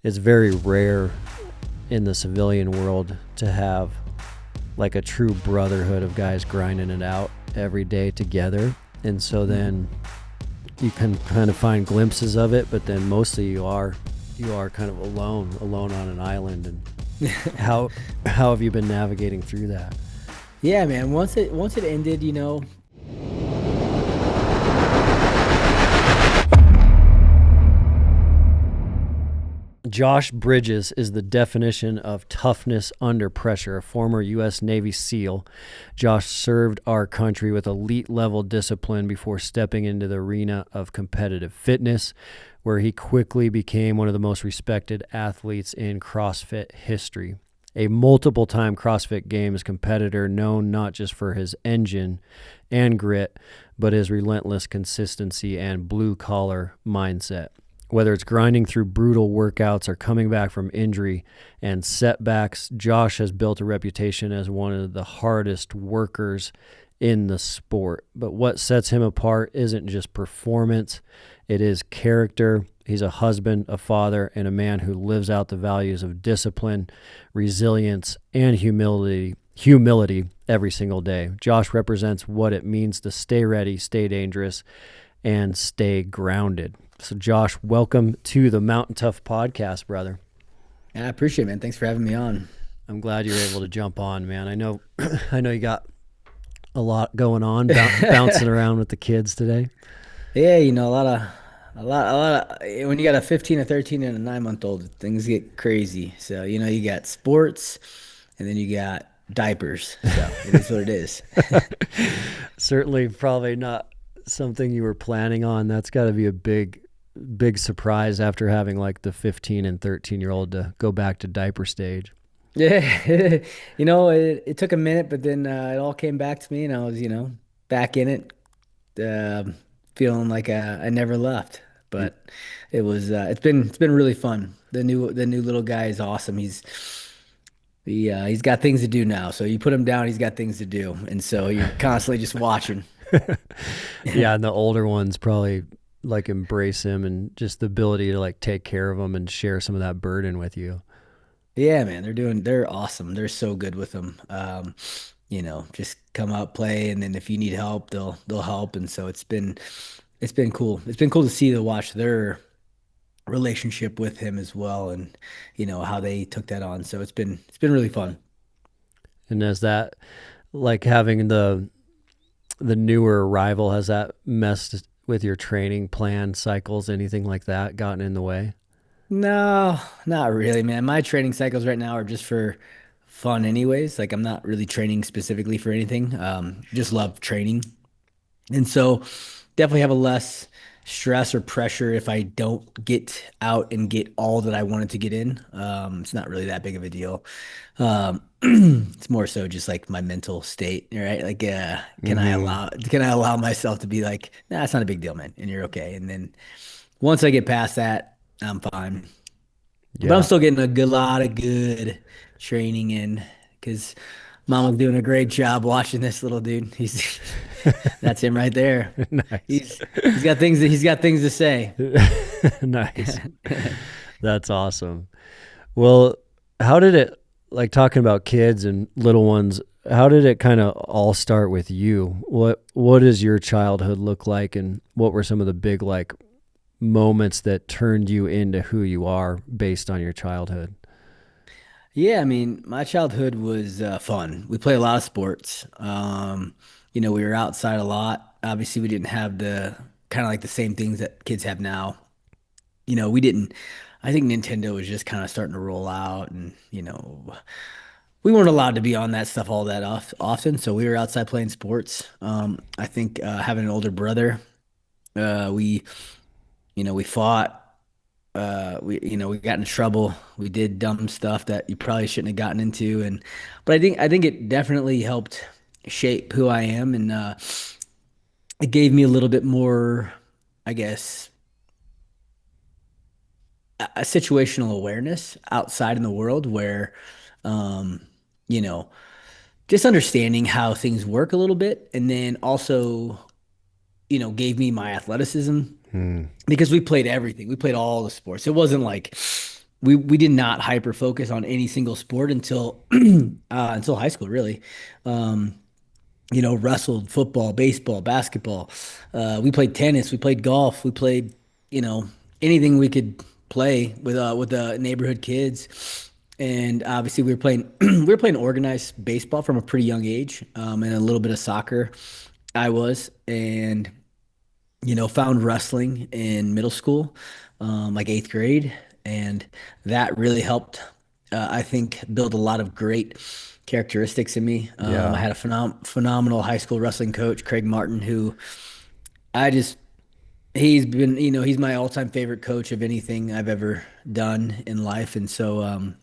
it's very rare in the civilian world to have like a true brotherhood of guys grinding it out every day together. And so then you can kind of find glimpses of it, but then mostly you are kind of alone on an island. And how have you been navigating through that? Yeah, man. Once it ended, Josh Bridges is the definition of toughness under pressure. A former U.S. Navy SEAL, Josh served our country with elite level discipline before stepping into the arena of competitive fitness, where he quickly became one of the most respected athletes in CrossFit history. A multiple-time CrossFit Games competitor known not just for his engine and grit, but his relentless consistency and blue-collar mindset. Whether it's grinding through brutal workouts or coming back from injury and setbacks, Josh has built a reputation as one of the hardest workers in the sport. But what sets him apart isn't just performance, it is character. He's a husband, a father, and a man who lives out the values of discipline, resilience, and humility every single day. Josh represents what it means to stay ready, stay dangerous, and stay grounded. So Josh, welcome to the MTNTOUGH Podcast, brother. I appreciate it, man. Thanks for having me on. I'm glad you're able to jump on, man. I know you got a lot going on, bouncing around with the kids today. Yeah, a lot of, when you got a 15, a 13, and a 9-month-old, things get crazy. So, you got sports and then you got diapers. So it is what it is. Certainly probably not something you were planning on. That's got to be a big surprise after having like the 15 and 13-year-old to go back to diaper stage. Yeah, it took a minute, but then it all came back to me, and I was, back in it, feeling like I never left. But it's been really fun. The new little guy is awesome. He's got things to do now. So you put him down, he's got things to do, and so you're constantly just watching. Yeah, and the older ones probably like embrace him and just the ability to like take care of him and share some of that burden with you. Yeah, man, they're awesome. They're so good with them. Just come out, play, and then if you need help, they'll help. And so it's been cool. It's been cool to watch their relationship with him as well, and how they took that on. So it's been really fun. And as that, like having the newer arrival, has that messed with your training plan cycles, anything like that gotten in the way? No, not really, man. My training cycles right now are just for fun anyways. Like I'm not really training specifically for anything. Just love training. And so definitely have a less stress or pressure if I don't get out and get all that I wanted to get in. It's not really that big of a deal. It's more so just like my mental state, right? Like, can I allow myself to be like, nah, it's not a big deal, man, and you're okay. And then once I get past that, I'm fine. Yeah. But I'm still getting a lot of good training in because Mama's doing a great job watching this little dude. That's him right there. Nice. He's got things to say. Nice. That's awesome. Well, how did it, like talking about kids and little ones, how did it kind of all start with you? What does your childhood look like, and what were some of the big like moments that turned you into who you are based on your childhood? Yeah, I mean, my childhood was fun. We played a lot of sports. We were outside a lot. Obviously, we didn't have the kind of like the same things that kids have now. We didn't. I think Nintendo was just kind of starting to roll out, and we weren't allowed to be on that stuff all that often. So we were outside playing sports. I think having an older brother, we fought. We got in trouble. We did dumb stuff that you probably shouldn't have gotten into, but I think it definitely helped shape who I am, and it gave me a little bit more, I guess, a situational awareness outside in the world where, um, you know, just understanding how things work a little bit, and then also, gave me my athleticism. Because we played everything. We played all the sports. It wasn't like, we did not hyper focus on any single sport until until high school, really. Um, wrestled, football, baseball, basketball. We played tennis, we played golf, we played, you know, anything we could play with the neighborhood kids. And obviously we were playing we were playing organized baseball from a pretty young age, and a little bit of soccer I was, and found wrestling in middle school, like eighth grade, and that really helped, I think, build a lot of great characteristics in me. I Yeah. had a phenomenal high school wrestling coach, Craig Martin, who I just, he's been, he's my all-time favorite coach of anything I've ever done in life. And so,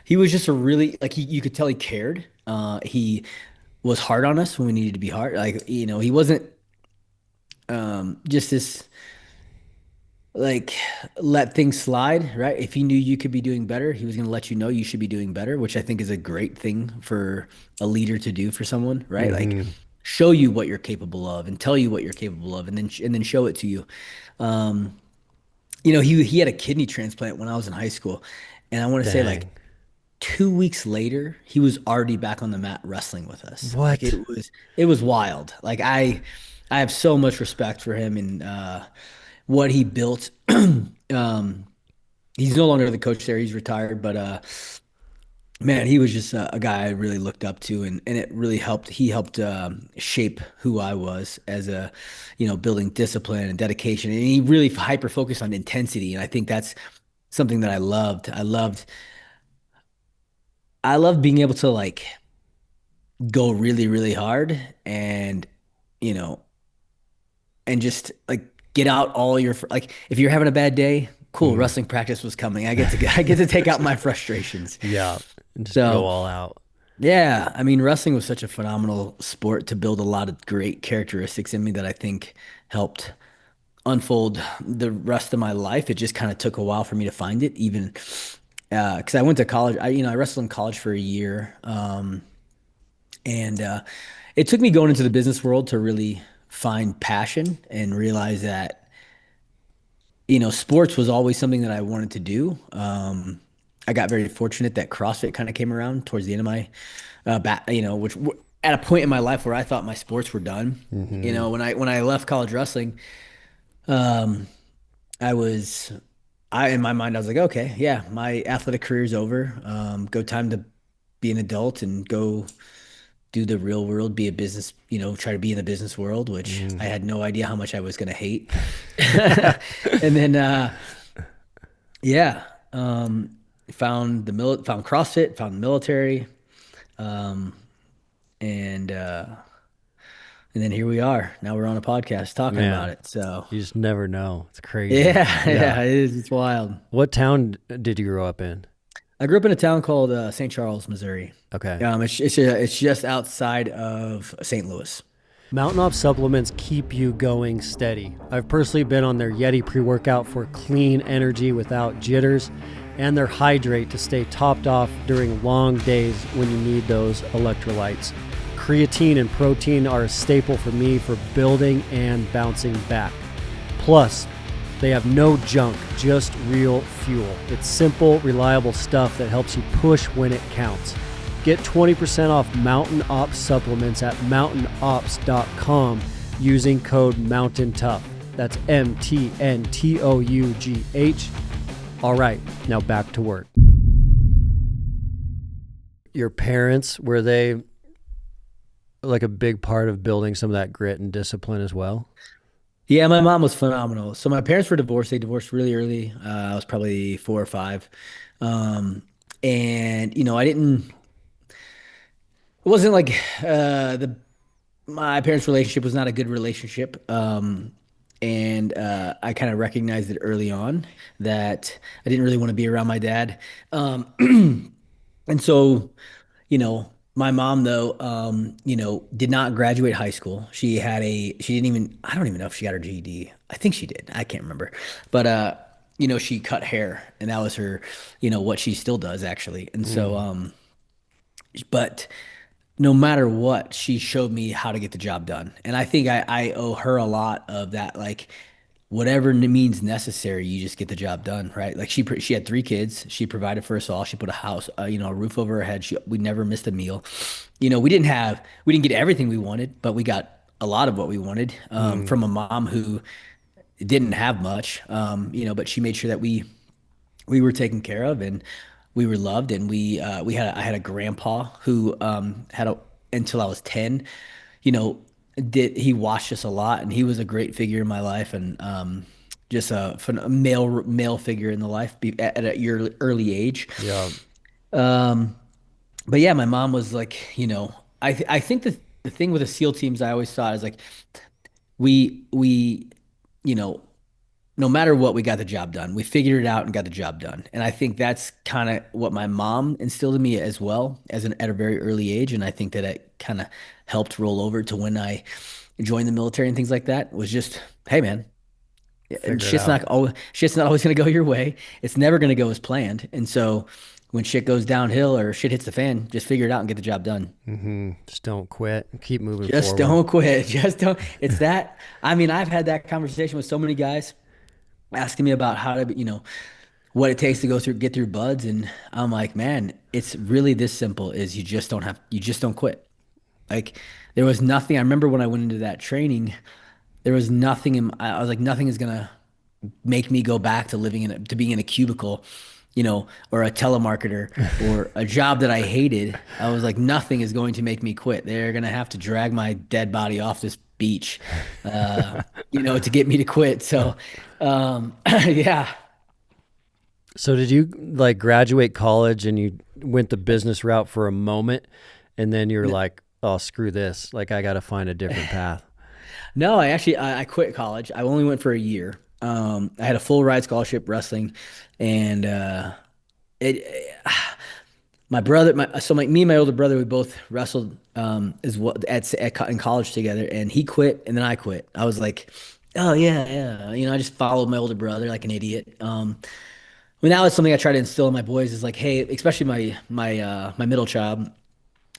he was just a really, like, you could tell he cared. He was hard on us when we needed to be hard. Like, he wasn't, just this, like, let things slide, right? If he knew you could be doing better, he was going to let you know you should be doing better, which I think is a great thing for a leader to do for someone, right? Like, Hmm. show you what you're capable of and tell you what you're capable of, and then show it to you. Um, he had a kidney transplant when I was in high school, and I want to say like Dang. 2 weeks later, he was already back on the mat wrestling with us. Like, What? it was wild. Like, I have so much respect for him and what he built. Um, he's no longer the coach there. He's retired, but man, he was just a guy I really looked up to, and it really helped. He helped shape who I was as a, building discipline and dedication. And he really hyper focused on intensity, and I think that's something that I loved. I loved being able to, like, go really, really hard, and you know, and just like get out all your like, if you're having a bad day, cool, Mm. wrestling practice was coming. I get to take out my frustrations. Yeah. Just go So all out. yeah, I mean, wrestling was such a phenomenal sport to build a lot of great characteristics in me that I think helped unfold the rest of my life. It just kind of took a while for me to find it, even because I went to college. I wrestled in college for a year, and it took me going into the business world to really find passion and realize that, sports was always something that I wanted to do. I got very fortunate that CrossFit kind of came around towards the end of my back, at a point in my life where I thought my sports were done. Hmm. When I left college wrestling, um, I was, in my mind, I was like, okay, yeah, my athletic career is over. Go time to be an adult and go do the real world, be a business, try to be in the business world, which I Mm. had no idea how much I was going to hate. And then, yeah, found CrossFit, found the military, um, and and then here we are. Now we're on a podcast talking about Man, it. So you just never know. It's crazy. yeah, Yeah. yeah, it is. It's wild. What town did you grow up in? I grew up in a town called St. Charles, Missouri. Okay. It's just outside of St. Louis. Mountain Op supplements keep you going steady. I've personally been on their Yeti pre workout for clean energy without jitters, and their Hydrate to stay topped off during long days when you need those electrolytes. Creatine and protein are a staple for me for building and bouncing back. Plus, they have no junk, just real fuel. It's simple, reliable stuff that helps you push when it counts. Get 20% off Mountain Ops supplements at mountainops.com using code MOUNTAINTOUGH. That's MTNTOUGH. All right, now back to work. Your parents, were they like a big part of building some of that grit and discipline as well? Yeah, my mom was phenomenal. So my parents were divorced. They divorced really early. I was probably 4 or 5. Um, and I didn't. It wasn't like the my parents' relationship was not a good relationship. And I kind of recognized it early on that I didn't really want to be around my dad. And so, my mom though, did not graduate high school. She didn't even, I don't even know if she got her GED. I think she did. I can't remember. But she cut hair, and that was her, what she still does actually. And so, Mm. but no matter what, she showed me how to get the job done. And I think I owe her a lot of that, like, whatever means necessary, you just get the job done, right? Like she had 3 kids. She provided for us all. She put a house, a roof over her head. We never missed a meal. We didn't get everything we wanted, but we got a lot of what we wanted Mm. from a mom who didn't have much. But she made sure that we were taken care of and we were loved. And I had a grandpa who had a until I was 10. You know, did he watched us a lot, and he was a great figure in my life, and just a male figure in the life at a early age. Yeah. Um, but yeah, my mom was like, I think the thing with the SEAL teams I always thought is like we you know no matter what, we got the job done. We figured it out and got the job done. And I think that's kind of what my mom instilled in me as well at a very early age. And I think that it kind of helped roll over to when I joined the military and things like that. Was just, hey man, Figure it out. shit's not always going to go your way. It's never going to go as planned. And so when shit goes downhill or shit hits the fan, just figure it out and get the job done. Just don't quit. Keep moving Just forward. don't quit. Just don't. It's that. I mean, I've had that conversation with so many guys asking me about how to, what it takes to get through buds. And I'm like, man, it's really this simple is you just don't quit. Like there was nothing. I remember when I went into that training, there was nothing I was like, nothing is gonna make me go back to to being in a cubicle, or a telemarketer or a job that I hated. I was like, nothing is going to make me quit. They're gonna have to drag my dead body off this beach, to get me to quit. So, yeah. So did you like graduate college and you went the business route for a moment and then you're like, oh, screw this. Like I got to find a different path. No, I quit college. I only went for a year. I had a full ride scholarship wrestling, and it. My brother, me and my older brother, we both wrestled as well in college together, and he quit, and then I quit. I was like, oh yeah, yeah, I just followed my older brother like an idiot. I mean, that was something I try to instill in my boys is like, hey, especially my middle child.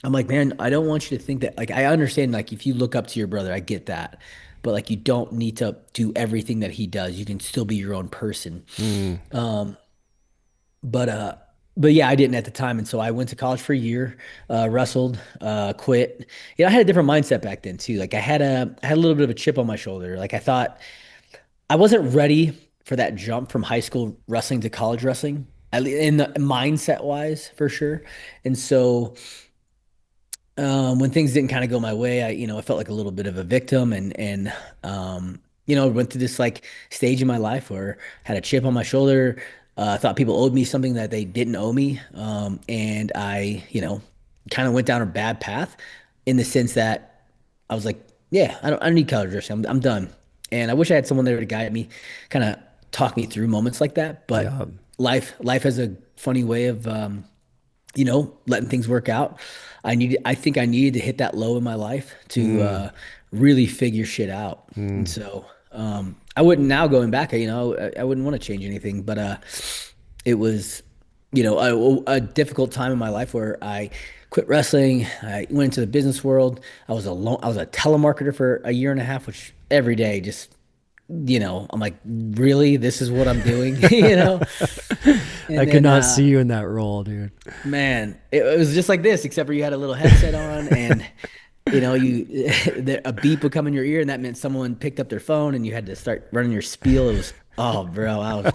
I'm like, man, I don't want you to think that, like, I understand, like, if you look up to your brother, I get that. But, like, you don't need to do everything that he does. You can still be your own person. Mm. But, uh, but yeah, I didn't at the time. And so I went to college for a year, wrestled, quit. I had a different mindset back then, too. Like, I had a little bit of a chip on my shoulder. Like, I thought I wasn't ready for that jump from high school wrestling to college wrestling, in the mindset wise, for sure. And so, when things didn't kind of go my way, I felt like a little bit of a victim and went through this like stage in my life where I had a chip on my shoulder. Thought people owed me something that they didn't owe me. And I, kind of went down a bad path in the sense that I was like, yeah, I don't need college dressing. I'm done. And I wish I had someone there to guide me, kind of talk me through moments like that. But Yeah. life has a funny way of, letting things work out. I think I needed to hit that low in my life to Mm. really figure shit out. And Mm. so, I wouldn't now going back, I wouldn't want to change anything, but, it was, a difficult time in my life where I quit wrestling. I went into the business world. I was a telemarketer for a year and a half, which every day just, I'm like, really, this is what I'm doing, I and could then, not see you in that role, dude. man, it was just like this, except for you had a little headset on, and a beep would come in your ear, and that meant someone picked up their phone, and you had to start running your spiel. It was, oh, bro,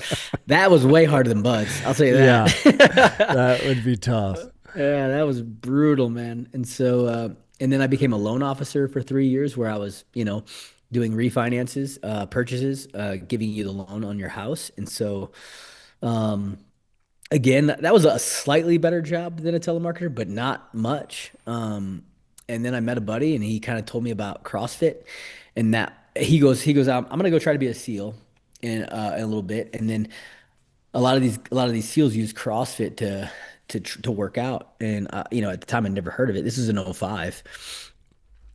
that was way harder than Buds. I'll tell you Yeah. that. That would be tough. Yeah, that was brutal, man. And so, and then I became a loan officer for 3 years, where I was, doing refinances, purchases, giving you the loan on your house, and so. Um, Again, that was a slightly better job than a telemarketer, but not much. And then I met a buddy, and he kind of told me about CrossFit, and that he goes, I'm gonna go try to be a SEAL in a little bit, and then a lot of these SEALs use CrossFit to work out, and at the time I never heard of it. This is in '05.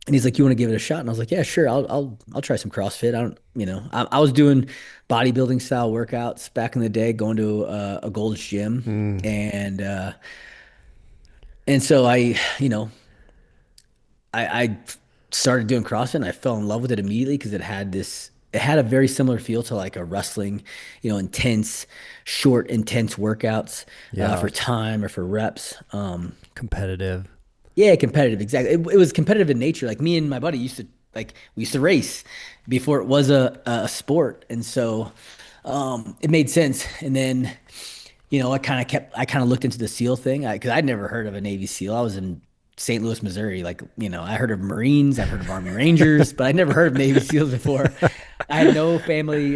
And he's like, "You want to give it a shot?" And I was like, "Yeah, sure. I'll try some CrossFit." I don't, I was doing bodybuilding style workouts back in the day, going to a Gold's Gym, Mm. and so I started doing CrossFit, and I fell in love with it immediately because it had this it had a very similar feel to like a wrestling, intense, short, intense workouts Yeah. for time or for reps. Competitive. Yeah, competitive. Exactly. It was competitive in nature. Like me and my buddy used to we used to race before it was a sport, and so it made sense. And then I kind of looked into the SEAL thing because I'd never heard of a Navy SEAL. I was in St. Louis, Missouri. Like, I heard of Marines, I've heard of Army Rangers, but I'd never heard of Navy SEALs before. I had no family,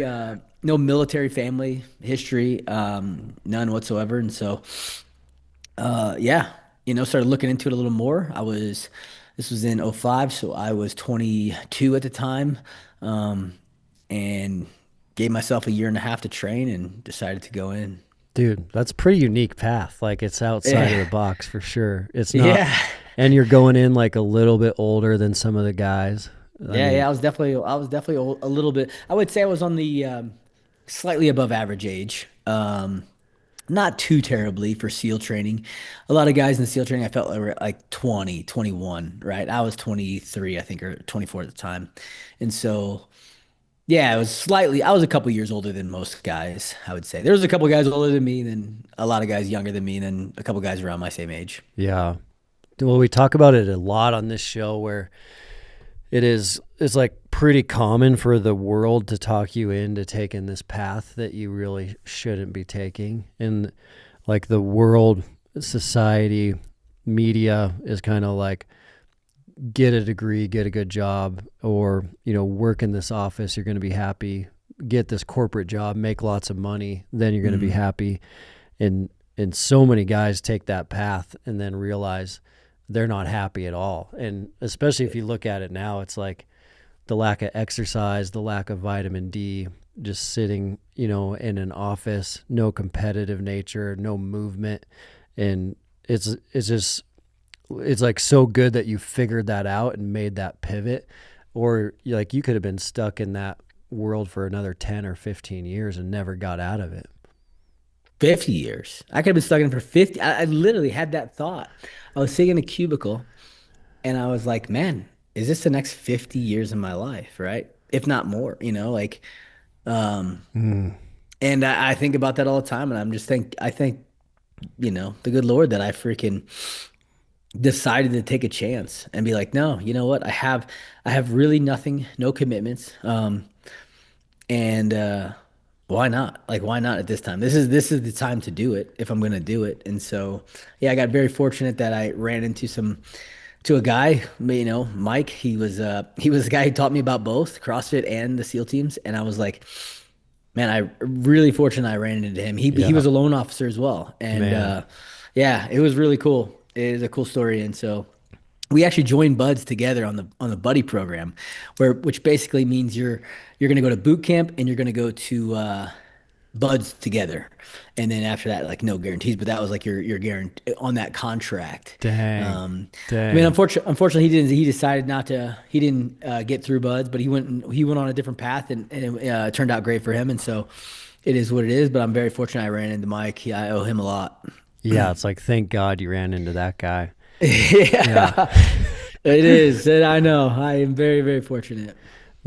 no military family history, none whatsoever. And so, yeah, started looking into it a little more. This was in '05, so I was 22 at the time, um, and gave myself a year and a half to train and decided to go in. Dude, that's a pretty unique path. Like it's outside of the Yeah. box for sure. It's not, Yeah. and you're going in like a little bit older than some of the guys. I Yeah, mean, yeah, I was definitely a little bit. I would say I was on the slightly above average age. Not too terribly for SEAL training. A lot of guys in SEAL training, I felt like were like 20, 21, right? I was 23, I think, or 24 at the time. And so, yeah, I was a couple years older than most guys, I would say. There was a couple guys older than me, then a lot of guys younger than me, and then a couple guys around my same age. yeah. Well, we talk about it a lot on this show where it's like pretty common for the world to talk you into taking this path that you really shouldn't be taking. And like the world, society, media is kind of like, get a degree, get a good job, or, work in this office, you're going to be happy. Get this corporate job, make lots of money, then you're going to be happy. And so many guys take that path and then realize they're not happy at all. And especially if you look at it now, it's like the lack of exercise, the lack of vitamin D, just sitting, in an office, no competitive nature, no movement. And it's like so good that you figured that out and made that pivot, or like you could have been stuck in that world for another 10 or 15 years and never got out of it. 50 years. I could have been stuck in it for 50. I literally had that thought. I was sitting in a cubicle and I was like, man, is this the next 50 years of my life, right? If not more, um, Mm. and I think about that all the time. And I think, the good Lord that I freaking decided to take a chance and be like, no, you know what? I have really nothing, no commitments. And why not? Like, why not at this time? This is the time to do it if I'm gonna do it. And so, yeah, I got very fortunate that I ran into to a guy, Mike. He was the guy who taught me about both CrossFit and the SEAL teams. And I was like, man, I really fortunate I ran into him. He Yeah, was a loan officer as well. And man. yeah, it was really cool. It is a cool story. And so we actually joined buds together on the buddy program, which basically means you're gonna go to boot camp and you're gonna go to buds together, and then after that, like no guarantees, but that was like your guarantee on that contract. Dang. I mean, Dang. unfortunately, he decided not to. He didn't get through buds, but he went on a different path, and it turned out great for him. And so, it is what it is. But I'm very fortunate I ran into Mike. I owe him a lot. Yeah, it's like, thank God you ran into that guy. Yeah. Yeah, it is. And I know. I am very, very fortunate.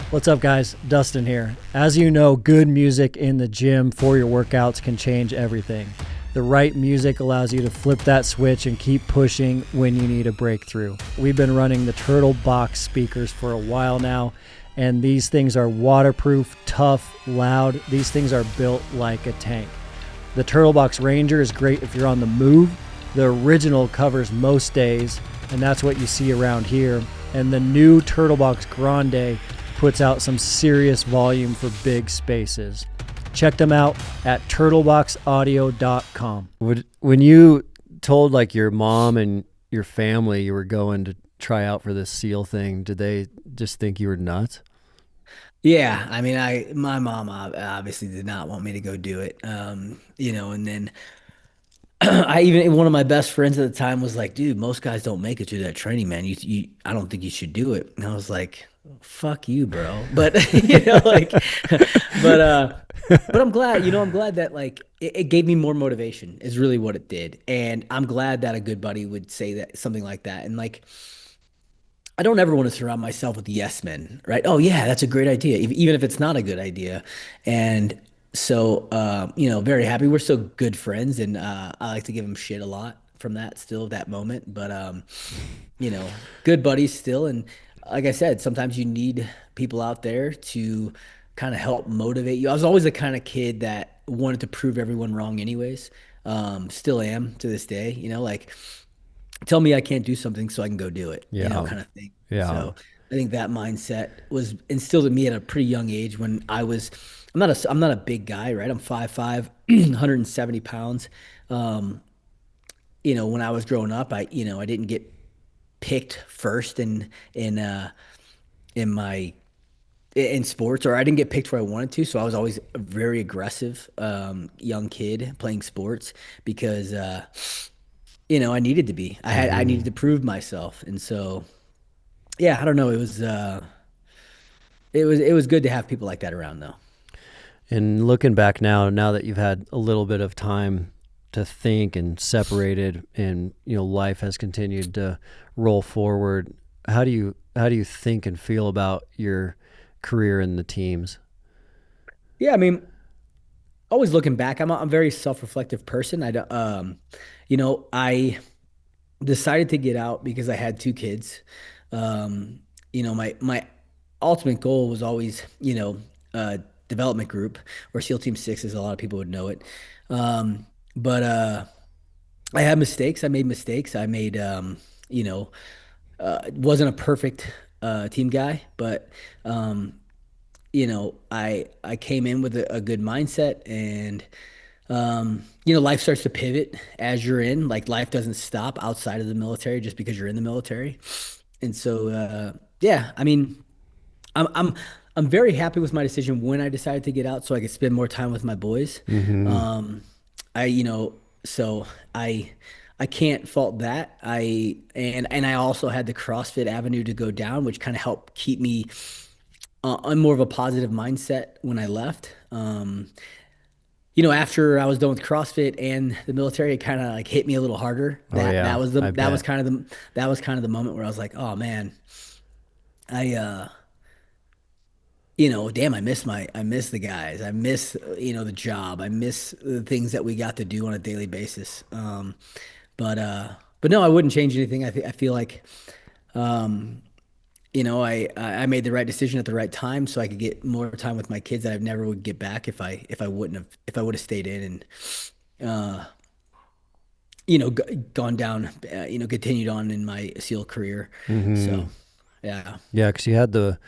What's up, guys? Dustin here. As you know, good music in the gym for your workouts can change everything. The right music allows you to flip that switch and keep pushing when you need a breakthrough. We've been running the Turtle Box speakers for a while now, and these things are waterproof, tough, loud. These things are built like a tank. The Turtle Box Ranger is great if you're on the move. The original covers most days, and that's what you see around here. And the new Turtle Box Grande puts out some serious volume for big spaces. Check them out at turtleboxaudio.com. When you told like your mom and your family you were going to try out for this SEAL thing, did they just think you were nuts? Yeah, I mean, my mom obviously did not want me to go do it. And then I even one of my best friends at the time was like, "Dude, most guys don't make it through that training, man. I don't think you should do it." And I was like, "Fuck you, bro." But but I'm glad, I'm glad that like it gave me more motivation is really what it did, and I'm glad that a good buddy would say that something like that, and like I don't ever want to surround myself with yes men, right? Oh yeah, that's a great idea, even if it's not a good idea. And so, very happy. We're still good friends, and I like to give him shit a lot from that still that moment. But good buddies still. And like I said, sometimes you need people out there to kind of help motivate you. I was always the kind of kid that wanted to prove everyone wrong, anyways. Still am to this day. Like tell me I can't do something so I can go do it, Yeah. kind of thing. Yeah. So I think that mindset was instilled in me at a pretty young age when I'm not a big guy, right? I'm 5'5", 170 pounds. Um, when I was growing up, I didn't get picked first in my in sports, or I didn't get picked where I wanted to. So I was always a very aggressive young kid playing sports because I needed to be. I Hmm. needed to prove myself. And so yeah, I don't know. It was good to have people like that around though. And looking back now that you've had a little bit of time to think and separated, and life has continued to roll forward, how do you think and feel about your career in the teams? Yeah, I mean, always looking back, I'm a very self-reflective person. I decided to get out because I had two kids. My ultimate goal was always, development group or SEAL Team 6, as a lot of people would know it. But I had mistakes. I made mistakes. I made, wasn't a perfect team guy, but I came in with a good mindset, and life starts to pivot as you're in. Like life doesn't stop outside of the military just because you're in the military. And so, yeah, I mean, I'm I'm I'm very happy with my decision when I decided to get out so I could spend more time with my boys. Hmm. Um, I you know so I can't fault that. I also had the CrossFit avenue to go down, which kind of helped keep me on more of a positive mindset when I left. After I was done with CrossFit and the military, it kind of like hit me a little harder. Oh yeah, I That was bet. kind of the moment where I was like, oh man, I damn, I miss the guys. I miss, the job. I miss the things that we got to do on a daily basis. But but no, I wouldn't change anything. I feel like, um, I made the right decision at the right time so I could get more time with my kids that I never would get back if I would have stayed in and, gone down, continued on in my SEAL career. Hmm. So, yeah. Yeah, because you had the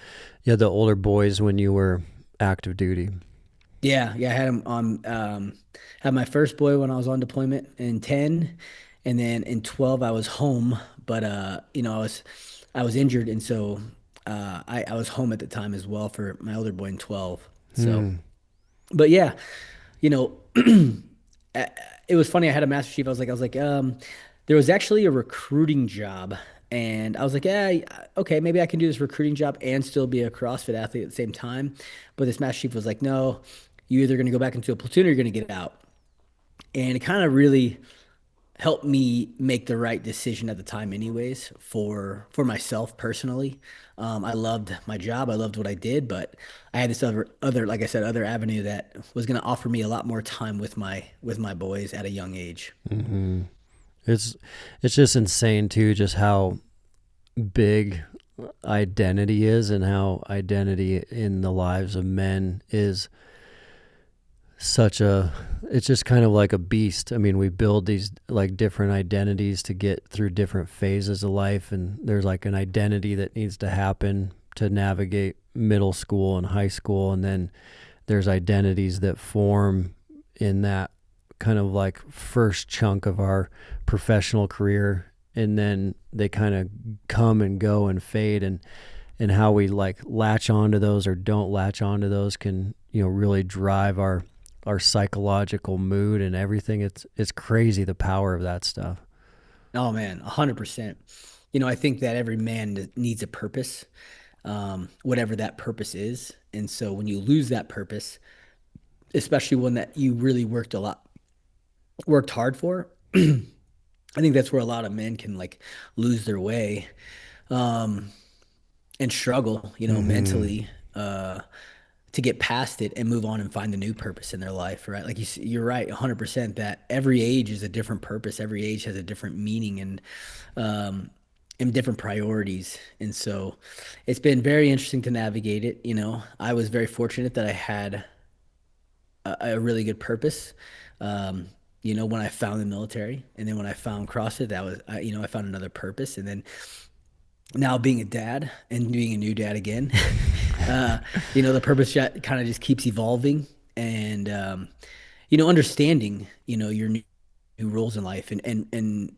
older boys when you were active duty. Yeah, yeah, I had him on had my first boy when I was on deployment in 10, and then in 12 I was home, but I was injured, and so I was home at the time as well for my older boy in 12. So, Hmm. but yeah, you know, uh, it was funny. I had a Master Chief. There was actually a recruiting job, and I was like, yeah, okay, maybe I can do this recruiting job and still be a CrossFit athlete at the same time. But this Master Chief was like, no, you're either going to go back into a platoon or you're going to get out. And it kind of really helped me make the right decision at the time, anyways, for myself personally. I loved my job. I loved what I did, but I had this like I said, other avenue that was going to offer me a lot more time with my boys at a young age. Hmm. It's it's just insane too, just how big identity is, and how identity in the lives of men is such a it's just kind of like a beast. I mean, we build these like different identities to get through different phases of life, and there's like an identity that needs to happen to navigate middle school and high school, and then there's identities that form in that kind of like first chunk of our professional career, and then they kind of come and go and fade, and how we like latch onto those or don't latch onto those can really drive our psychological mood and everything. It's crazy, the power of that stuff. Oh man, 100%. I think that every man needs a purpose, whatever that purpose is. And so when you lose that purpose, especially one that you really worked hard for, I think that's where a lot of men can like lose their way. and struggle, Mm-hmm. mentally, to get past it and move on and find a new purpose in their life, right? Like you're right, 100% that every age is a different purpose. Every age has a different meaning um, and different priorities. And so it's been very interesting to navigate it. I was very fortunate that I had a really good purpose. Um, when I found the military, and then when I found CrossFit, that was, I found another purpose. And then now being a dad and being a new dad again, uh, the purpose kind of just keeps evolving and, understanding, your new roles in life and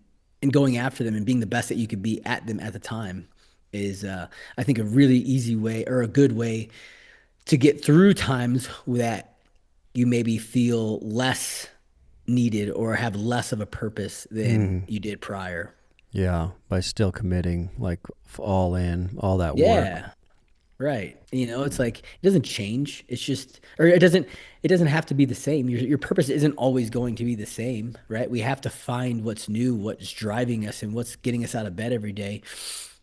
going after them and being the best that you could be at them at the time is, I think, a really easy way or a good way to get through times that you maybe feel less needed or have less of a purpose than Mm. you did prior. Yeah, by still committing, like all in, all that work. Yeah. Right. It's like it doesn't change. It's just, or it doesn't have to be the same. Your purpose isn't always going to be the same, right? We have to find what's new, what's driving us and what's getting us out of bed every day,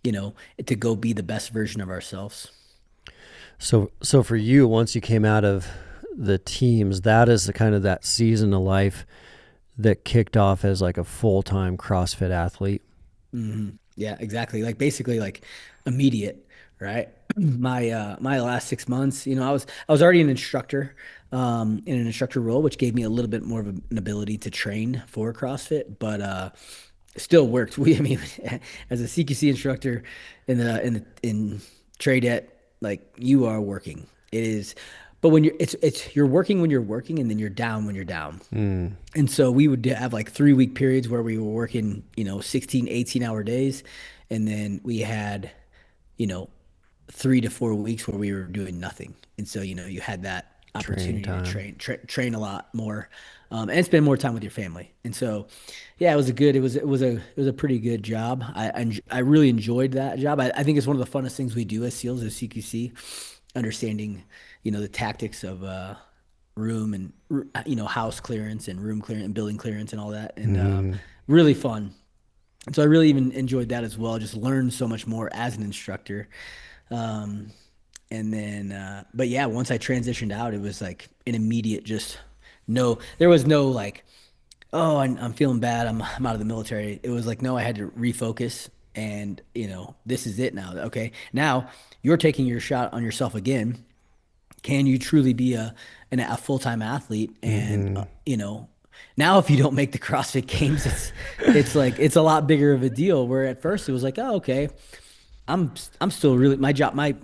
to go be the best version of ourselves. So for you, once you came out of the teams, that is the kind of that season of life that kicked off as like a full-time CrossFit athlete. Yeah, exactly. Like basically like immediate, right? My last 6 months, I was already an instructor, in an instructor role, which gave me a little bit more of an ability to train for CrossFit, but still worked. I mean, as a CQC instructor in trade at, like, you are working. It is, but when you're working when you're working, and then you're down when you're down. Mm, And so we would have like 3 week periods where we were working, 16, 18-hour days. And then we had, you know, 3 to 4 weeks where we were doing nothing. And so, you had that training opportunity to time. train a lot more, and spend more time with your family. And so, yeah, it was a pretty good job. I really enjoyed that job. I think it's one of the funnest things we do as SEALs, as CQC, understanding, the tactics of, room and, house clearance and room clearance and building clearance and all that, and Mm, really fun. And so I really even enjoyed that as well. Just learned so much more as an instructor. Um, and then, but yeah, once I transitioned out, it was like an immediate, just no, there was no like, oh, I'm feeling bad. I'm out of the military. It was like, no, I had to refocus, and, this is it now. Okay. Now you're taking your shot on yourself again. Can you truly be a full-time athlete? And, mm-hmm. now if you don't make the CrossFit Games, it's like it's a lot bigger of a deal. Where at first it was like, oh, okay, I'm I'm still really, my job, my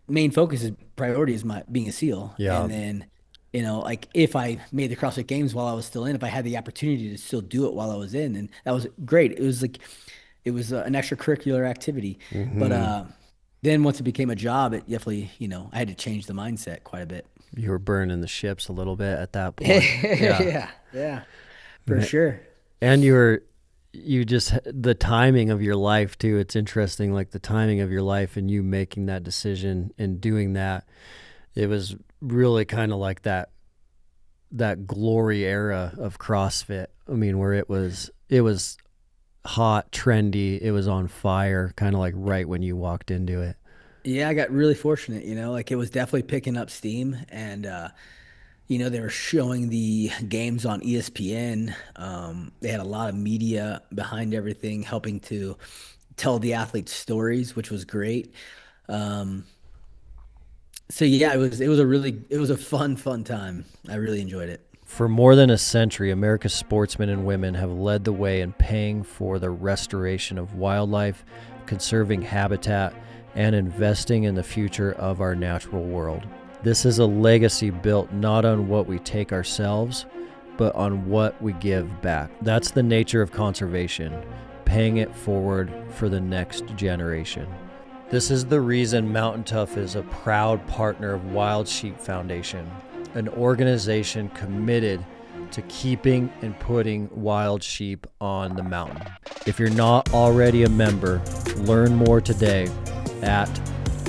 main focus is priority is my being a SEAL. Yeah, And then, like, if I made the CrossFit Games while I was still in, if I had the opportunity to still do it while I was in, and that was great. It was like it was, an extracurricular activity. But mm-hmm. then once it became a job, it definitely, I had to change the mindset quite a bit. You were burning the ships a little bit at that point. Yeah. Yeah, yeah, for sure. And you just, the timing of your life too. It's interesting, like the timing of your life and you making that decision and doing that. It was really kind of like that glory era of CrossFit. I mean, where it was hot, trendy, it was on fire, kind of like right when you walked into it. Yeah, I got really fortunate, like it was definitely picking up steam, and they were showing the games on ESPN. They had a lot of media behind everything, helping to tell the athletes' stories, which was great. Um, so yeah, it was a fun time. I really enjoyed it. For more than a century, America's sportsmen and women have led the way in paying for the restoration of wildlife, conserving habitat, and investing in the future of our natural world. This is a legacy built not on what we take ourselves, but on what we give back. That's the nature of conservation, paying it forward for the next generation. This is the reason Mountain Tough is a proud partner of Wild Sheep Foundation, an organization committed to keeping and putting wild sheep on the mountain. If you're not already a member, learn more today at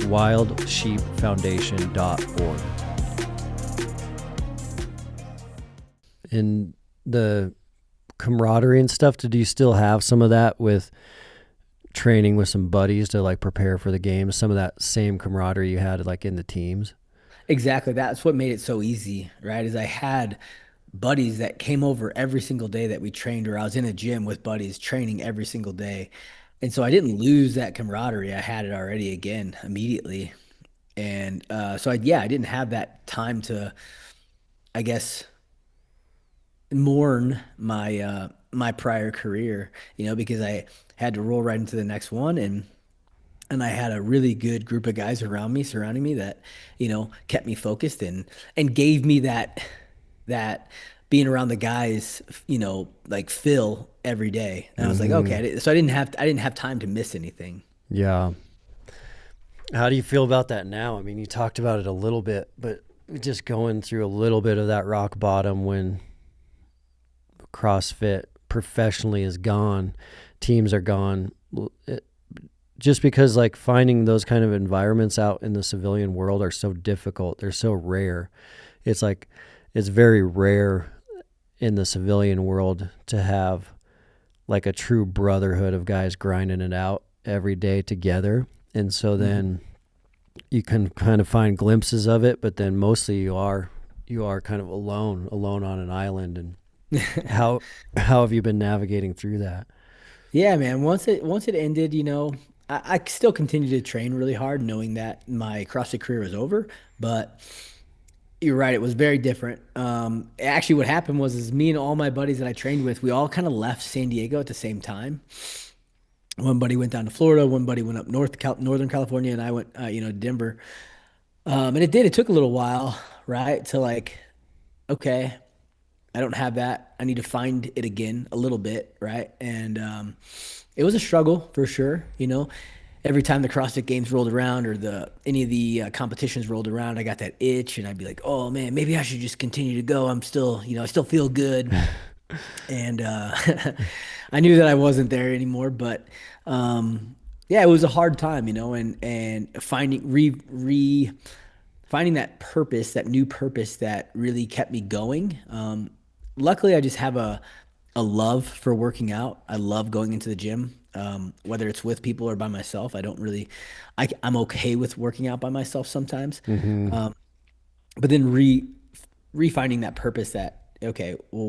wildsheepfoundation.org. In the camaraderie and stuff, did you still have some of that with training with some buddies to like prepare for the games, some of that same camaraderie you had like in the teams. Exactly. That's what made it so easy, right? Is I had buddies that came over every single day that we trained, or I was in a gym with buddies training every single day. And so I didn't lose that camaraderie. I had it already again immediately. And I didn't have that time to, I guess, mourn my prior career, because I had to roll right into the next one, and I had a really good group of guys around me, surrounding me that, kept me focused and gave me that being around the guys, like Phil every day. And I was like, Mm-hmm. okay, so I didn't have time to miss anything. Yeah. How do you feel about that now? I mean, you talked about it a little bit, but just going through a little bit of that rock bottom when CrossFit professionally is gone, teams are gone. Just because like finding those kind of environments out in the civilian world are so difficult. They're so rare. It's like, it's very rare in the civilian world to have like a true brotherhood of guys grinding it out every day together. And so then you can kind of find glimpses of it, but then mostly you are kind of alone on an island. And how have you been navigating through that? Yeah, man. Once it ended, I still continued to train really hard, knowing that my CrossFit career was over. But you're right, it was very different. Actually, what happened was is me and all my buddies that I trained with, we all kind of left San Diego at the same time. One buddy went down to Florida, one buddy went up Northern California, and I went, Denver. And it took a little while, right, to like, okay, I don't have that. I need to find it again a little bit, right? And it was a struggle for sure. Every time the CrossFit Games rolled around, or any of the competitions rolled around, I got that itch, and I'd be like, "Oh man, maybe I should just continue to go. I'm still, I still feel good." And I knew that I wasn't there anymore, but yeah, it was a hard time, and finding finding that purpose, that new purpose that really kept me going. Luckily, I just have a love for working out. I love going into the gym, whether it's with people or by myself. I don't really, I'm okay with working out by myself sometimes. Mm-hmm. But then refinding that purpose, that, okay, well,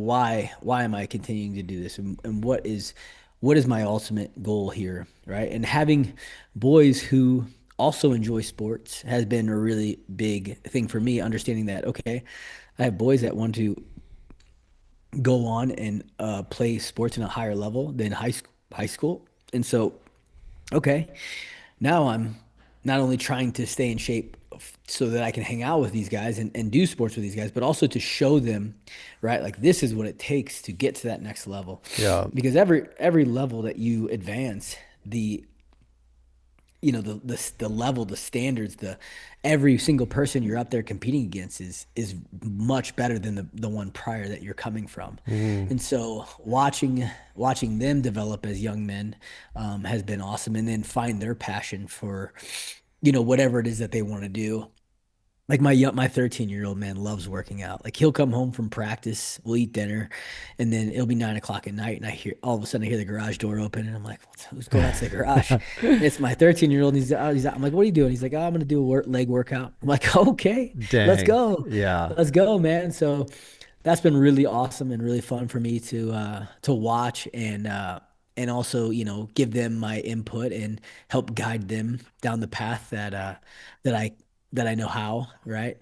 why am I continuing to do this? And what is my ultimate goal here, right? And having boys who also enjoy sports has been a really big thing for me, understanding that, okay, I have boys that want to go on and play sports in a higher level than high school. And so, okay, now I'm not only trying to stay in shape so that I can hang out with these guys and do sports with these guys, but also to show them, right? Like, this is what it takes to get to that next level. Yeah. Because every level that you advance, the level, the standards, every single person you're up there competing against is much better than the one prior that you're coming from. Mm-hmm. And so watching them develop as young men has been awesome, and then find their passion for whatever it is that they want to do. Like my 13-year-old man loves working out. Like, he'll come home from practice, we'll eat dinner, and then it'll be 9 o'clock at night, and all of a sudden I hear the garage door open, and I'm like, who's going out to the garage? It's my 13-year-old, and he's out. I'm like, what are you doing? He's like, oh, I'm gonna do a leg workout. I'm like, okay, let's Dang. go, Yeah. let's go, man. So that's been really awesome and really fun for me to watch, and also give them my input and help guide them down the path that I that I know how, right?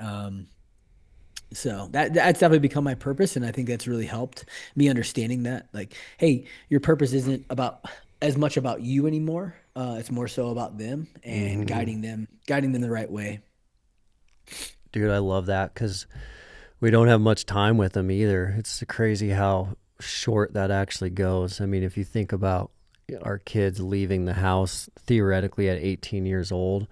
So that's definitely become my purpose, and I think that's really helped me understanding that, like, hey, your purpose isn't about as much about you anymore. It's more so about them, and Mm-hmm. guiding them the right way. Dude, I love that because we don't have much time with them either. It's crazy how short that actually goes. I mean, if you think about our kids leaving the house theoretically at 18 years old,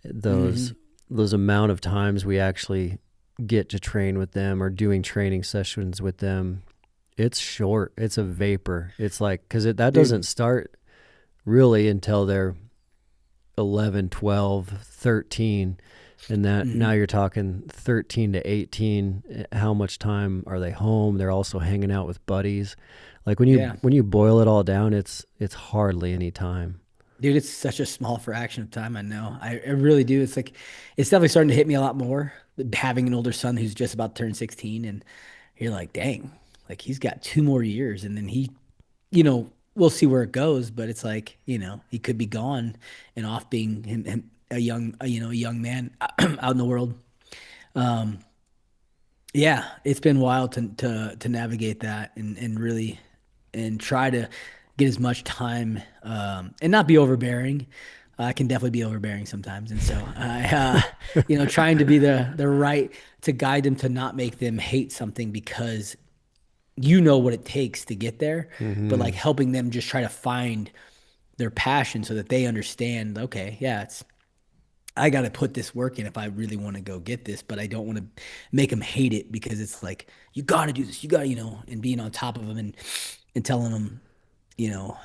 those Hmm. those amount of times we actually get to train with them or doing training sessions with them, it's short. It's a vapor. It's like, because that doesn't Dude. start really until they're 11, 12, 13. And that now Hmm. you're talking 13 to 18. How much time are they home? They're also hanging out with buddies. Like when Yeah. you boil it all down, it's hardly any time. Dude, it's such a small fraction of time. I know. I really do. It's like, it's definitely starting to hit me a lot more having an older son who's just about to turn 16. And you're like, dang, like he's got 2 more years. And then we'll see where it goes. But it's like, he could be gone and off being a young man out in the world. Um, yeah, it's been wild to navigate that and really and try to get as much time and not be overbearing. I can definitely be overbearing sometimes, and so trying to be the right to guide them to not make them hate something because you know what it takes to get there, but like helping them just try to find their passion so that they understand. Okay, yeah, I got to put this work in if I really want to go get this, but I don't want to make them hate it because it's like, you got to do this, you got to, and being on top of them and telling them, you know,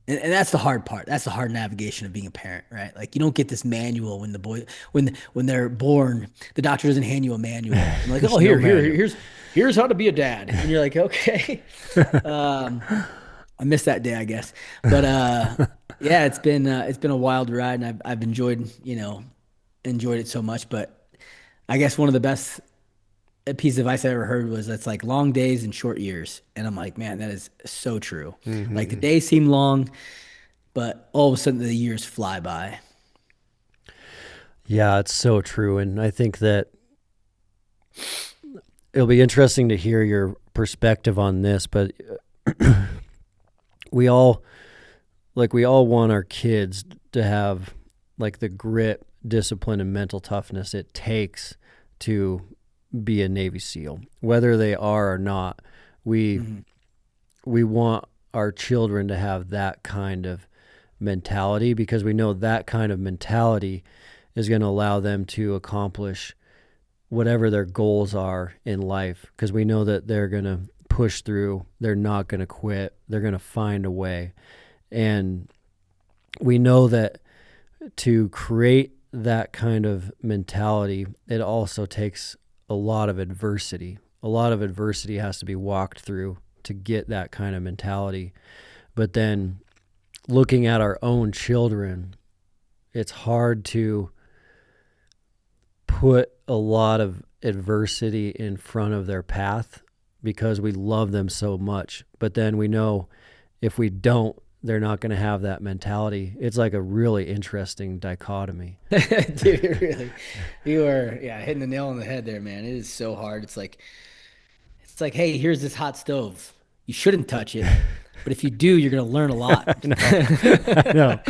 and that's the hard part. That's the hard navigation of being a parent, right? Like you don't get this manual when the boy, when they're born, the doctor doesn't hand you a manual. I'm like, oh, here's how to be a dad. And you're like, okay. I missed that day, I guess. But yeah, it's been a wild ride, and I've enjoyed it so much. But I guess one of the best piece of advice I ever heard was that's like long days and short years. And I'm like, man, that is so true. Like the days seem long, but all of a sudden the years fly by. Yeah, it's so true. And I think that it'll be interesting to hear your perspective on this, but we all want our kids to have like the grit, discipline, and mental toughness it takes to be a Navy SEAL, whether they are or not. We want our children to have that kind of mentality because we know that kind of mentality is going to allow them to accomplish whatever their goals are in life, because we know that they're going to push through, they're not going to quit, they're going to find a way. And we know that to create that kind of mentality, it also takes a lot of adversity. A lot of adversity has to be walked through to get that kind of mentality. But then looking at our own children, it's hard to put a lot of adversity in front of their path because we love them so much. But then we know if we don't, they're not going to have that mentality. It's like a really interesting dichotomy. Dude, really, you are hitting the nail on the head there, man. It is so hard. It's like, hey, here's this hot stove. You shouldn't touch it, but if you do, you're going to learn a lot. I know.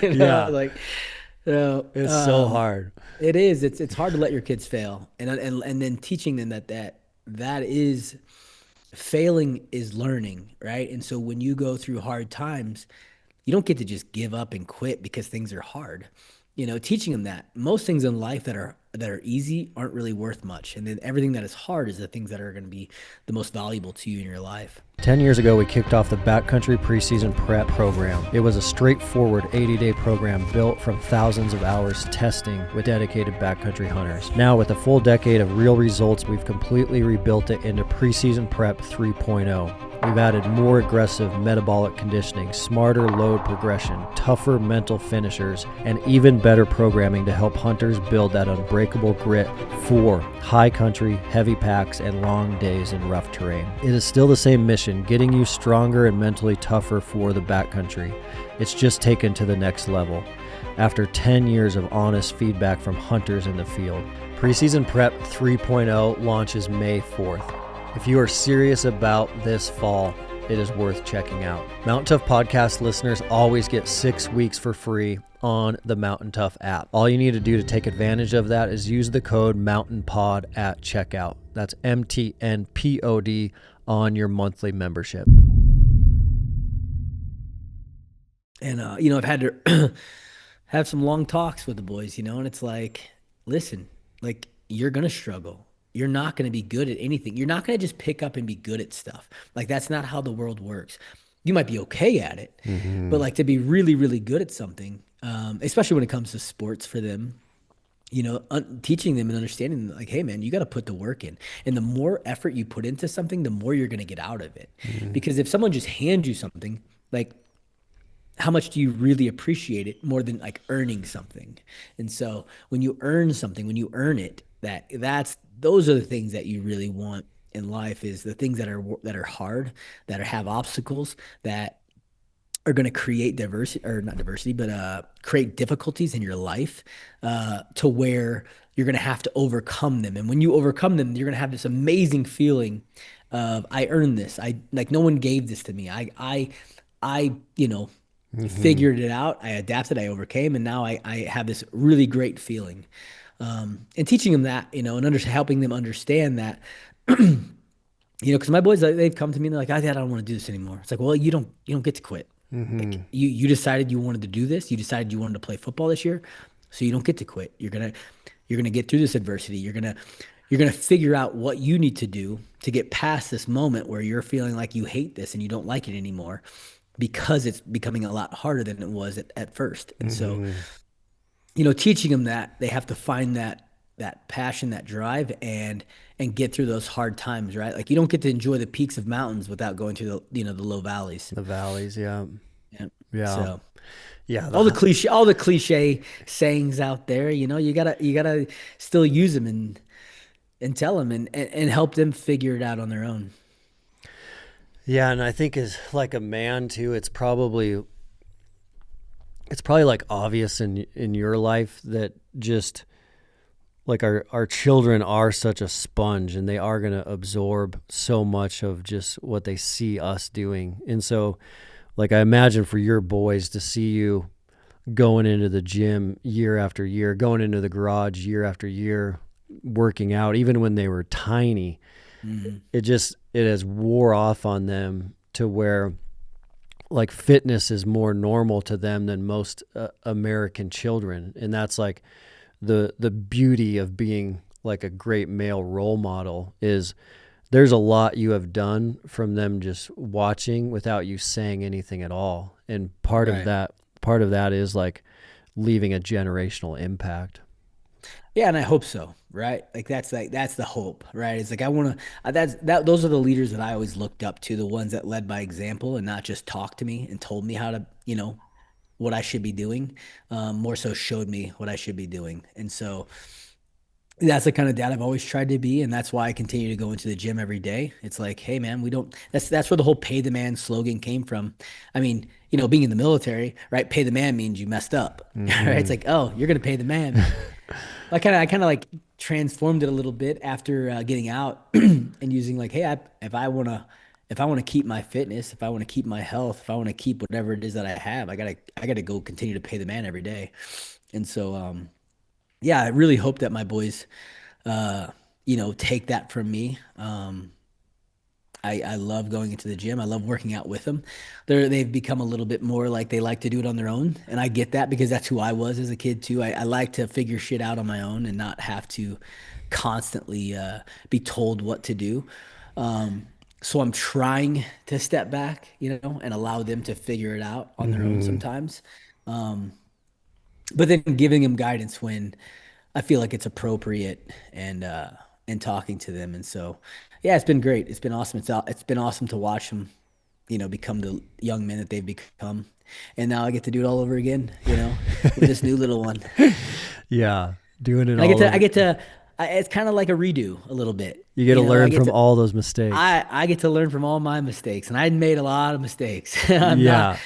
Yeah, like, it's so hard. It is. It's hard to let your kids fail, and then teaching them that is failing is learning, right? And so when you go through hard times, you don't get to just give up and quit because things are hard. Teaching them that most things in life that are easy aren't really worth much. And then everything that is hard is the things that are going to be the most valuable to you in your life. 10 years ago, we kicked off the Backcountry Preseason Prep program. It was a straightforward 80-day program built from thousands of hours testing with dedicated backcountry hunters. Now, with a full decade of real results, we've completely rebuilt it into Preseason Prep 3.0. We've added more aggressive metabolic conditioning, smarter load progression, tougher mental finishers, and even better programming to help hunters build that unbreakable grit for high country, heavy packs, and long days in rough terrain. It is still the same mission, getting you stronger and mentally tougher for the backcountry. It's just taken to the next level after 10 years of honest feedback from hunters in the field. Preseason Prep 3.0 launches May 4th. If you are serious about this fall, it is worth checking out. Mountain Tough Podcast listeners always get 6 weeks for free on the Mountain Tough app. All you need to do to take advantage of that is use the code MOUNTAINPOD at checkout. That's MTNPOD on your monthly membership. And, I've had to have some long talks with the boys, and it's like, listen, like you're going to struggle. You're not going to be good at anything. You're not going to just pick up and be good at stuff. Like that's not how the world works. You might be okay at it, but like to be really, really good at something, especially when it comes to sports for them, teaching them and understanding like, hey man, you got to put the work in. And the more effort you put into something, the more you're going to get out of it. Because if someone just hands you something, like how much do you really appreciate it more than like earning something? And so when you earn something, when you earn it, those are the things that you really want in life, is the things that are hard, that have obstacles, that are going to create diversity, or not diversity, but create difficulties in your life, to where you're going to have to overcome them. And when you overcome them, you're going to have this amazing feeling of, I earned this. I like, no one gave this to me. I Hmm. figured it out. I adapted, I overcame, and now I have this really great feeling. And teaching them that, and helping them understand that, because my boys, they've come to me and they're like, I don't want to do this anymore. It's like, well, you don't get to quit. Like, Hmm. you decided you wanted to do this. You decided you wanted to play football this year, so you don't get to quit. You're gonna get through this adversity. You're gonna figure out what you need to do to get past this moment where you're feeling like you hate this and you don't like it anymore, because it's becoming a lot harder than it was at first. And so, Hmm. teaching them that they have to find that passion, that drive, and get through those hard times, right? Like, you don't get to enjoy the peaks of mountains without going through the low valleys. The valleys, yeah. Yeah. Yeah. So Yeah, all the cliche sayings out there, you gotta still use them, and tell them, and help them figure it out on their own. yeah, and I think as like a man too, it's probably like obvious in your life that just like our children are such a sponge and they are going to absorb so much of just what they see us doing. And so like I imagine for your boys to see you going into the gym year after year, going into the garage year after year, working out, even when they were tiny, Hmm. it has wore off on them to where like fitness is more normal to them than most American children. And that's like the beauty of being like a great male role model is there's a lot you have done from them just watching without you saying anything at all. And Right. part of that is like leaving a generational impact. Yeah, and I hope so, right? Like that's the hope, right? It's like, I want to. Those are the leaders that I always looked up to, the ones that led by example and not just talked to me and told me how to, what I should be doing. More so showed me what I should be doing, and so that's the kind of dad I've always tried to be, and that's why I continue to go into the gym every day. It's like, hey man, we don't. That's where the whole "pay the man" slogan came from. I mean, being in the military, right? Pay the man means you messed up, right? It's Hmm. like, oh, you're gonna pay the man. I kind of like transformed it a little bit after getting out and using, like, hey, if I wanna keep my fitness, if I wanna keep my health, if I wanna keep whatever it is that I have, I gotta go continue to pay the man every day. And so, yeah, I really hope that my boys, take that from me. I love going into the gym. I love working out with them. They've become a little bit more like they like to do it on their own. And I get that, because that's who I was as a kid too. I like to figure shit out on my own and not have to constantly be told what to do. So I'm trying to step back, and allow them to figure it out on their own Hmm. sometimes. Um, but then giving them guidance when I feel like it's appropriate, and talking to them. And so, yeah, it's been great. It's been awesome. It's been awesome to watch them, become the young men that they've become. And now I get to do it all over again, with this new little one. Yeah, doing it And I get all to I over. get to it's kind of like a redo a little bit. You get to I learn get from to all those mistakes. I get to learn from all my mistakes, and I made a lot of mistakes. I'm Yeah.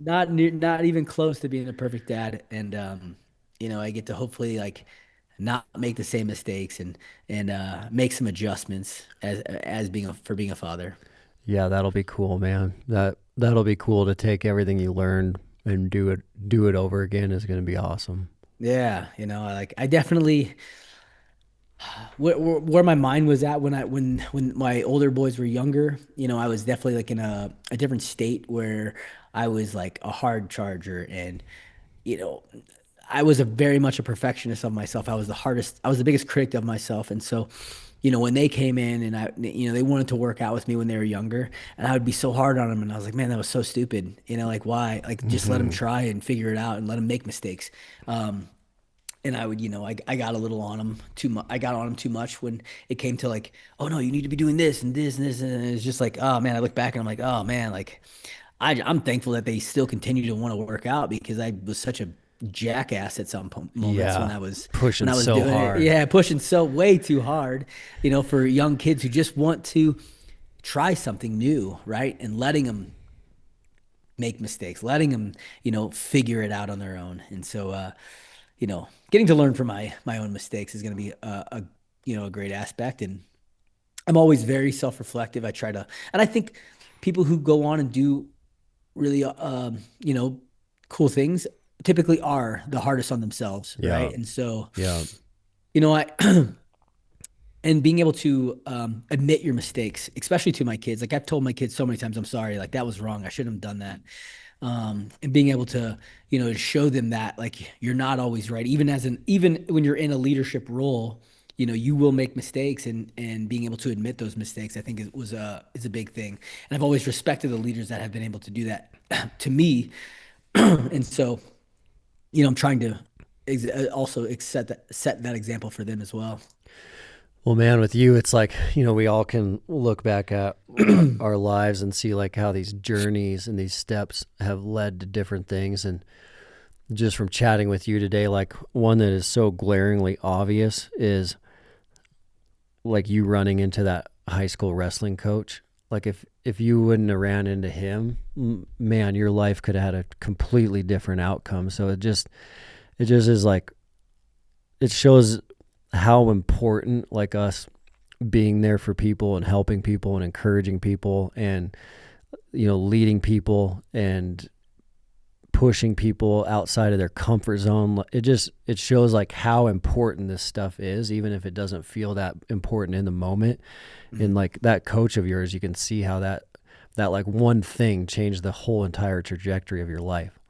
not even close to being a perfect dad, and I get to hopefully, like, not make the same mistakes, and make some adjustments as being a father. Yeah, that'll be cool, man. That'll be cool to take everything you learned and do it over again is going to be awesome. Yeah, I definitely, where my mind was at when my older boys were younger, I was definitely like in a different state where I was like a hard charger, and you know I was a very much a perfectionist of myself. I was the biggest critic of myself. And so, when they came in, and they wanted to work out with me when they were younger, and I would be so hard on them. And I was like, man, that was so stupid. Like, why? Like, just let them Hmm. try and figure it out and let them make mistakes. And I would, I got a little on them too much. I got on them too much when it came to, like, oh no, you need to be doing this and this and this. And it's just like, oh man, I look back and I'm like, oh man, like, I'm thankful that they still continue to want to work out because I was such a jackass at some moments when Yeah. I was Pushing so doing it. hard. Yeah, pushing so way too hard, for young kids who just want to try something new, right? And letting them make mistakes, letting them, figure it out on their own. And so, getting to learn from my own mistakes is going to be a great aspect. And I'm always very self-reflective. I try to, and I think people who go on and do really, cool things typically are the hardest on themselves, Yeah. right? And so, Yeah. I and being able to admit your mistakes, especially to my kids. Like I've told my kids so many times, I'm sorry, like that was wrong. I shouldn't have done that. And being able to, to show them that like you're not always right, even when you're in a leadership role, you will make mistakes, and being able to admit those mistakes, I think is a big thing. And I've always respected the leaders that have been able to do that to me. And so, I'm trying to also set that example for them as well. Well, man, with you, it's like, we all can look back at our lives and see like how these journeys and these steps have led to different things. And just from chatting with you today, like one that is so glaringly obvious is like you running into that high school wrestling coach. Like if you wouldn't have ran into him, man, your life could have had a completely different outcome. So it just is like, it shows how important like us being there for people and helping people and encouraging people and, leading people and pushing people outside of their comfort zone. It shows like how important this stuff is, even if it doesn't feel that important in the moment. Mm-hmm. And like that coach of yours, you can see how that like one thing changed the whole entire trajectory of your life.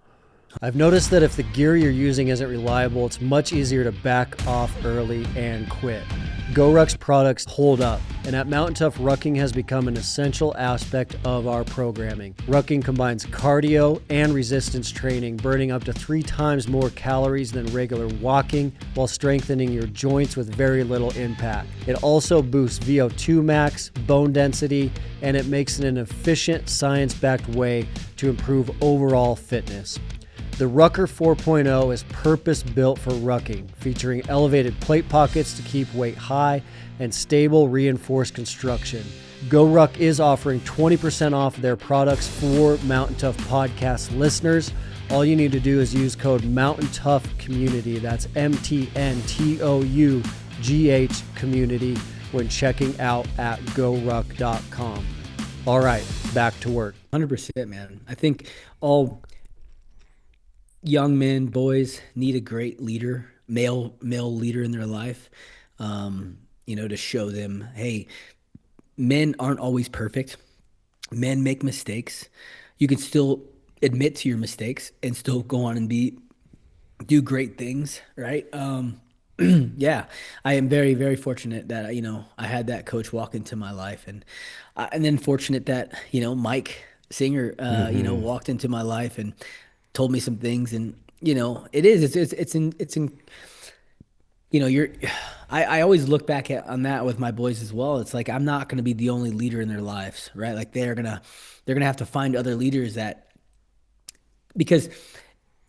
I've noticed that if the gear you're using isn't reliable, it's much easier to back off early and quit. GoRuck's products hold up, and at Mountain Tough, rucking has become an essential aspect of our programming. Rucking combines cardio and resistance training, burning up to 3 times more calories than regular walking while strengthening your joints with very little impact. It also boosts VO2 max, bone density, and it makes it an efficient, science-backed way to improve overall fitness. The Rucker 4.0 is purpose-built for rucking, featuring elevated plate pockets to keep weight high and stable reinforced construction. GoRuck is offering 20% off their products for Mountain Tough Podcast listeners. All you need to do is use code Mountain Tough Community. That's MTNTOUGH Community when checking out at GoRuck.com. All right, back to work. 100%, man. I think all young men, boys need a great leader, male leader in their life, to show them, hey, men aren't always perfect. Men make mistakes. You can still admit to your mistakes and still go on and do great things, right? Yeah, I am very, very fortunate that, I had that coach walk into my life, and then fortunate that, Mike Singer, walked into my life and told me some things. And you're I always look back on that with my boys as well. It's like I'm not going to be the only leader in their lives, right? Like they're gonna have to find other leaders, because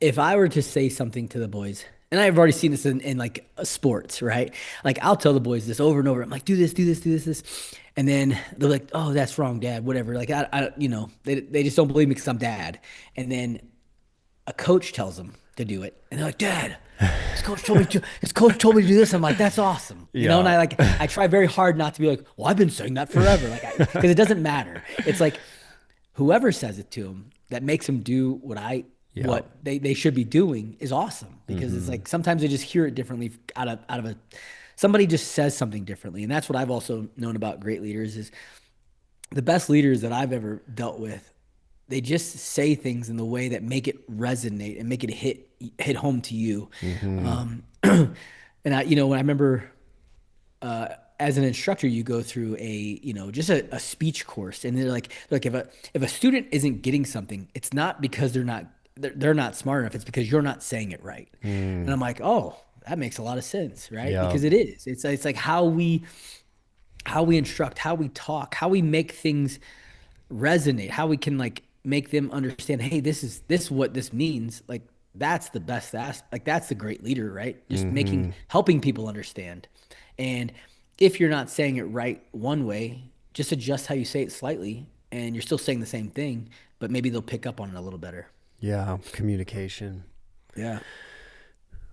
if I were to say something to the boys, and I've already seen this in like sports, right? Like I'll tell the boys this over and over. I'm like, do this, do this, do this, this. And then they're like, oh, that's wrong, Dad, whatever. Like they just don't believe me because I'm dad. And then a coach tells them to do it, and they're like, Dad, his coach told me to do this. I'm like, that's awesome. And I try very hard not to be like, well, I've been saying that forever. Like, because it doesn't matter. It's like whoever says it to them that makes them do what they should be doing is awesome, because it's like sometimes they just hear it differently out of somebody just says something differently. And that's what I've also known about great leaders is the best leaders that I've ever dealt with, they just say things in the way that make it resonate and make it hit home to you. And when I remember, as an instructor, you go through just a speech course, and they're like, look, if a student isn't getting something, it's not because they're not smart enough. It's because you're not saying it right. And I'm like, oh, that makes a lot of sense, right? Yeah. Because it is. It's like how we instruct, how we talk, how we make things resonate, how we can like make them understand, hey, this is what this means. Like that's the best like that's the great leader, right? Just Mm-hmm. helping people understand. And if you're not saying it right one way, just adjust how you say it slightly, and you're still saying the same thing, but maybe they'll pick up on it a little better. Yeah, communication. Yeah.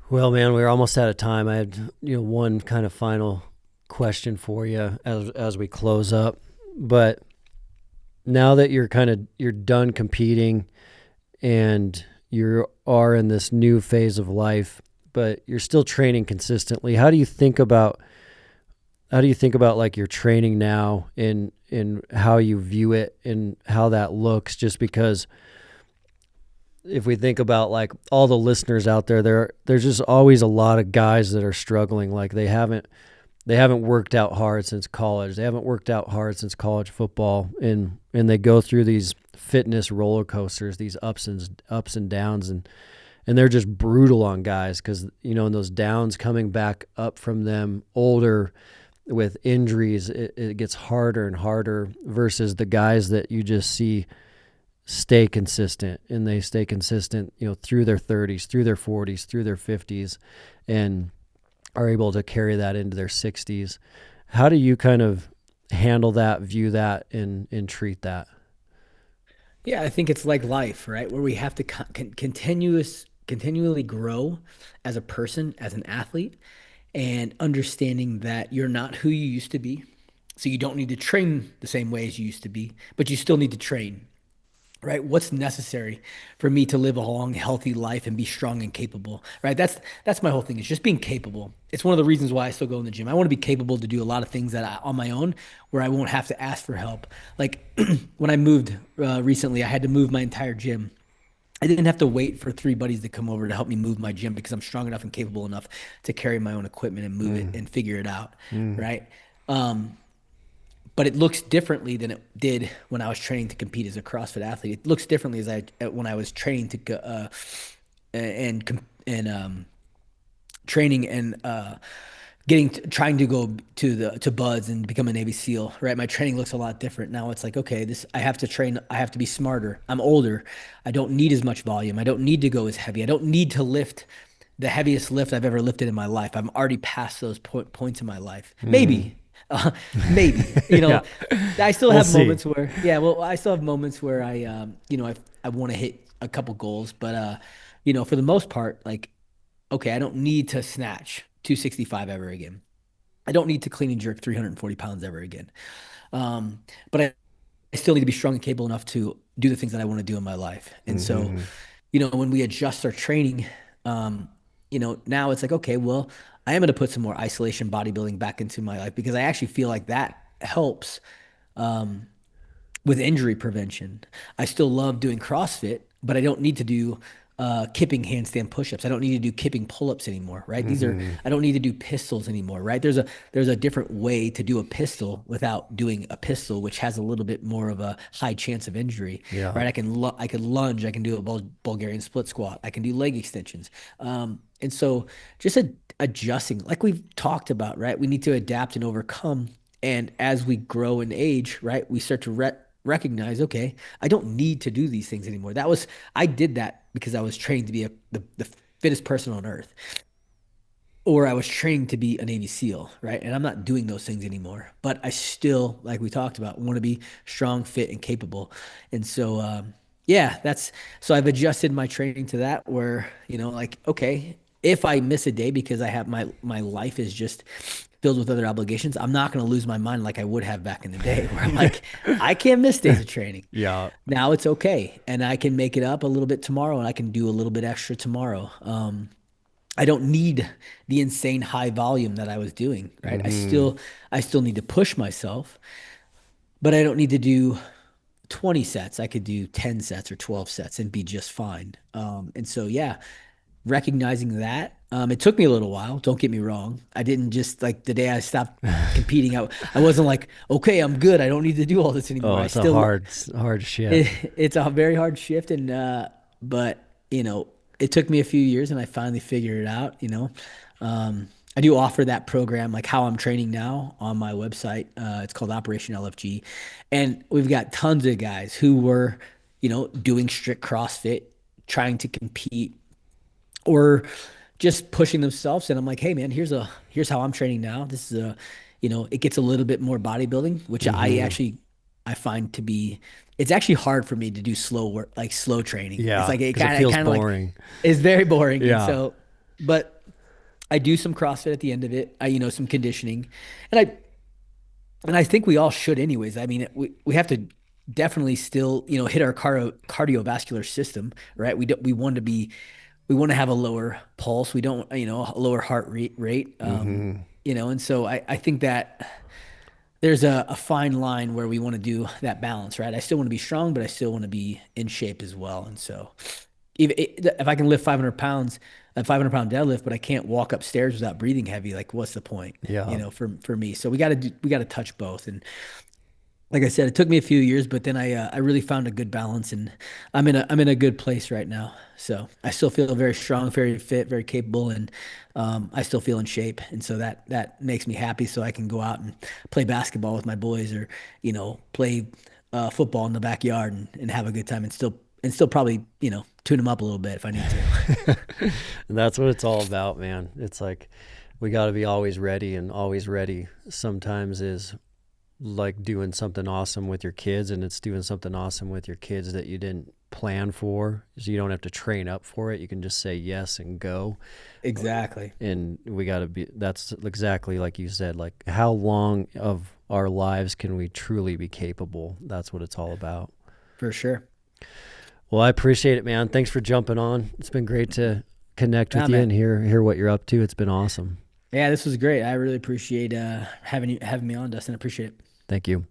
Well, man, we're almost out of time. I had one kind of final question for you as we close up. But now that you're done competing and you are in this new phase of life, but you're still training consistently, how do you think about like your training now in how you view it and how that looks? Just because if we think about like all the listeners out there's just always a lot of guys that are struggling. Like they haven't worked out hard since college. They haven't worked out hard since college football, and they go through these fitness roller coasters, these ups and downs, and they're just brutal on guys because in those downs, coming back up from them older with injuries, it gets harder and harder versus the guys that you just see stay consistent, and they stay consistent, through their 30s, through their 40s, through their 50s, and are able to carry that into their 60s. How do you kind of handle that, view that, and treat that? Yeah, I think it's like life, right? Where we have to continually grow as a person, as an athlete, and understanding that you're not who you used to be. So you don't need to train the same way as you used to be, but you still need to train, right? What's necessary for me to live a long, healthy life and be strong and capable, right? That's my whole thing, is just being capable. It's one of the reasons why I still go in the gym. I want to be capable to do a lot of things on my own, where I won't have to ask for help. Like when I moved recently, I had to move my entire gym. I didn't have to wait for three buddies to come over to help me move my gym because I'm strong enough and capable enough to carry my own equipment and move it and figure it out, right? But it looks differently than it did when I was training to compete as a CrossFit athlete. It looks differently when I was training to go, and training and trying to go to Buds and become a Navy SEAL, right? My training looks a lot different now. It's like, okay, I have to train. I have to be smarter. I'm older. I don't need as much volume. I don't need to go as heavy. I don't need to lift the heaviest lift I've ever lifted in my life. I'm already past those points in my life. Maybe. Maybe, Yeah. I still We'll have see. moments where, yeah, well, I still have moments where I want to hit a couple goals, but, for the most part, like, okay, I don't need to snatch 265 ever again. I don't need to clean and jerk 340 pounds ever again. But I still need to be strong and capable enough to do the things that I want to do in my life. And so, Mm-hmm. when we adjust our training, now it's like, okay, well, I am going to put some more isolation bodybuilding back into my life because I actually feel like that helps with injury prevention. I still love doing CrossFit, but I don't need to do kipping handstand push-ups. I don't need to do kipping pull-ups anymore, right? Mm-hmm. I don't need to do pistols anymore, right? There's a different way to do a pistol without doing a pistol, which has a little bit more of a high chance of injury, Yeah. right? I can lunge, I can do a Bulgarian split squat, I can do leg extensions. And so just adjusting, like we've talked about, right? We need to adapt and overcome. And as we grow in age, right, we start to recognize, okay, I don't need to do these things anymore. I did that because I was trained to be the fittest person on earth, or I was trained to be a Navy SEAL, right? And I'm not doing those things anymore, but I still, like we talked about, want to be strong, fit, and capable. And so, yeah, so I've adjusted my training to that where, like, okay, if I miss a day because I have my life is just filled with other obligations, I'm not going to lose my mind like I would have back in the day where I'm like, I can't miss days of training. Yeah. Now it's okay. And I can make it up a little bit tomorrow and I can do a little bit extra tomorrow. I don't need the insane high volume that I was doing, right? Mm-hmm. I still need to push myself, but I don't need to do 20 sets. I could do 10 sets or 12 sets and be just fine. And so, yeah, recognizing that, it took me a little while. Don't get me wrong. I didn't just like the day I stopped competing. I wasn't like, okay, I'm good. I don't need to do all this anymore. Oh, I it's a still, hard shift. it's a very hard shift. But it took me a few years and I finally figured it out. I do offer that program, like how I'm training now on my website. It's called Operation LFG. And we've got tons of guys who were doing strict CrossFit, trying to compete, or just pushing themselves. And I'm like, hey man, here's how I'm training now. This is it gets a little bit more bodybuilding, which Mm-hmm. I find to be, it's actually hard for me to do slow work, like slow training. It's Yeah, like because it it feels kind of like boring. is very boring. And Yeah. so, but I do some CrossFit at the end of it. Some conditioning, and I think we all should anyways. I mean, we have to definitely still, hit our cardiovascular system, right? We want to have a lower pulse. We don't, a lower heart rate. Mm-hmm. And so I think that there's a fine line where we want to do that balance, right? I still want to be strong, but I still want to be in shape as well. And so if I can lift 500 pounds, a 500-pound deadlift, but I can't walk upstairs without breathing heavy, like what's the point, Yeah. for me? So we got to touch both. And like I said, it took me a few years, but then I really found a good balance, and I'm in a good place right now. So I still feel very strong, very fit, very capable, and I still feel in shape. And so that makes me happy. So I can go out and play basketball with my boys, or play football in the backyard, and have a good time, and still probably tune them up a little bit if I need to. And that's what it's all about, man. It's like we got to be always ready, and always ready sometimes is like doing something awesome with your kids, and it's doing something awesome with your kids that you didn't plan for. So you don't have to train up for it. You can just say yes and go. Exactly, And we got to be, that's exactly like you said, like how long of our lives can we truly be capable? That's what it's all about. for sure. Well, I appreciate it, man. Thanks for jumping on. It's been great to connect Nah, with you man. and hear what you're up to. It's been awesome. Yeah, this was great. I really appreciate having me on, Dustin. I appreciate it. Thank you.